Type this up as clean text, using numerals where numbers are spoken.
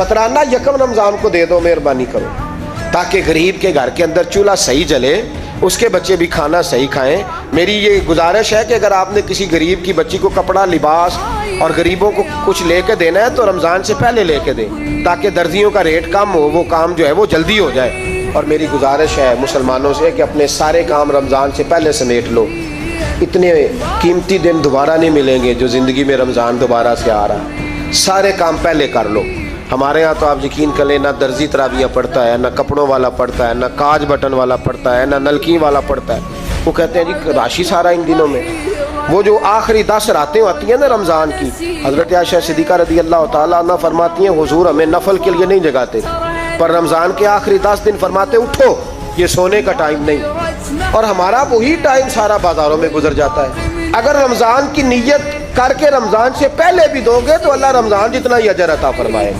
फतराना यकम रमज़ान को दे दो, मेहरबानी करो, ताकि गरीब के घर के अंदर चूल्हा सही जले, उसके बच्चे भी खाना सही खाएं। मेरी ये गुजारिश है कि अगर आपने किसी गरीब की बच्ची को कपड़ा, लिबास और गरीबों को कुछ लेके देना है तो रमज़ान से पहले लेके दें, ताकि दर्जियों का रेट कम हो, वो काम जो है वो जल्दी हो जाए। और मेरी गुजारिश है मुसलमानों से कि अपने सारे काम रमज़ान से पहले समेट लो। इतने कीमती दिन दोबारा नहीं मिलेंगे जो ज़िंदगी में रमज़ान दोबारा से आ रहा है। सारे काम पहले कर लो। हमारे यहाँ तो आप यकीन कर लें, ना दर्जी तरावियाँ पढ़ता है, ना कपड़ों वाला पढ़ता है, ना काज बटन वाला पढ़ता है, ना नलकी वाला पढ़ता है। वो कहते हैं जी राशि सारा इन दिनों में। वो जो आखिरी 10 रातें होती हैं ना रमज़ान की, हज़रत आयशा सिद्दीक़ा रज़ी अल्लाह तआला अन्हा फरमाती हैं हुज़ूर हमें नफल के लिए नहीं जगाते, पर रमज़ान के आखिरी 10 दिन फरमाते उठो, ये सोने का टाइम नहीं। और हमारा वही टाइम सारा बाज़ारों में गुजर जाता है। अगर रमज़ान की नीयत करके रमज़ान से पहले भी दोगे तो अल्लाह रमज़ान जितना ही अजर अता फरमाएगा।